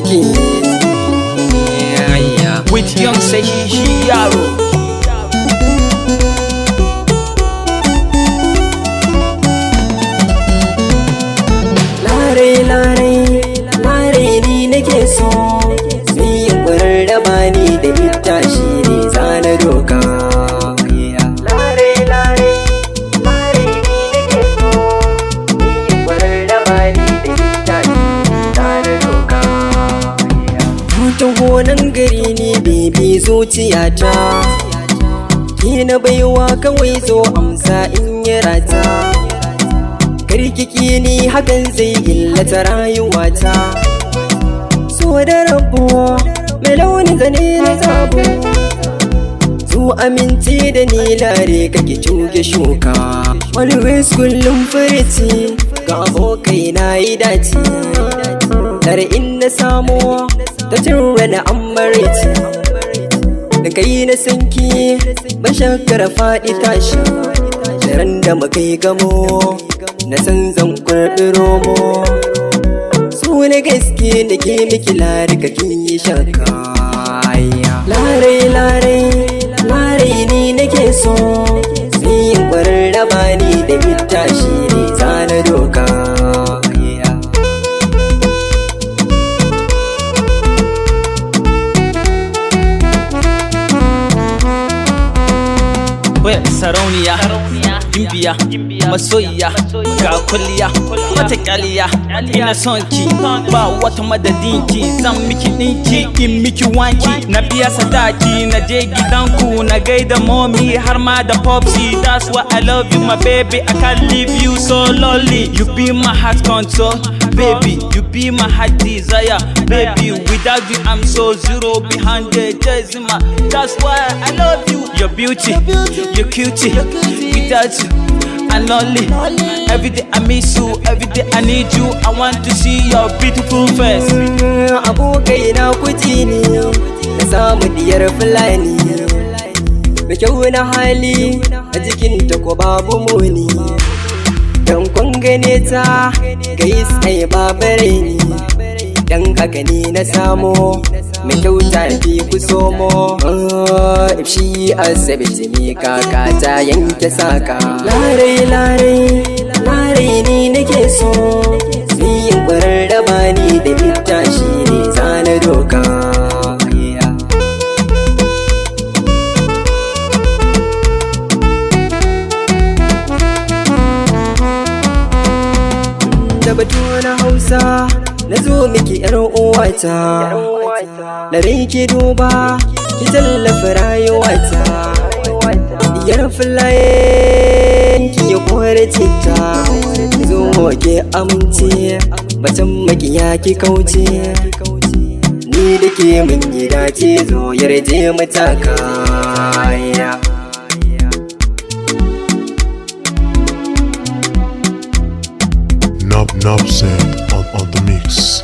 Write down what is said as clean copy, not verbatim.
tiki with young Sahihi Yaro. Lare ni nake so, ni yin da bani da ita shi ne zana doka. Lare ni nake so, ni yin da bani da ita shi ne zana doka. Mutum gonan gari ni bebi zuciyata, ki na baiwa kawai zo amsa in yi rata. Karkiki ni hakan zai illata rayuwata. So da rabuwa mai launin zane na zabo, su amince da ni lare kake cuge shuka. Always kullum furici ga abokai na yi dace, dare in na samu ta cire na amarici. Da kai na sanki ban shakara faɗi tashi, daren da muka yi gamo na san zan kurɗi romo. Su na gaske da ke miki lare kakin yi shaka. Lare ni nake so, ni yin da bani da ita shi ne zana doka. Sarauniya, gimbiya, masoyiya, ga kulliya, mata kyaliya. Ina son ki, ba wata madadinki. Zan miki ɗinki, in miki wanki. Na biya sadaki, na je gidanku, na gaida mommy har ma da popsi. That's why I love you my baby, I can't leave you so lonely. You be my heart control, baby, you be my heart desire. Baby, without you I'm so zero behind the decimal. That's why I love you. Your beauty, your cutie, without you I'm lonely. Every day I miss you, every day I need you. I want to see your beautiful face. Abokai na kuti ne, na samu diyar fulani, da kyau na hali a jikinta ko babu muni. Dan kun gane ta gai tsaye babare ni, dan haka ne na samo mai kyauta fi ku somo. If shi asibiti ne kaka ta yanke saka. Lare ni nake so, ni yin da bani da ita shi ne zana doka. Da batu na Hausa na zo miki yar uwata, lare ki duba ki tallafa rayuwata. Diyar fulayen ki ya kore cita, zo ke amince batan makiya ki kauce. Ni da ke mun yi dace, zo yarje mataka. Nub Sen on the mix.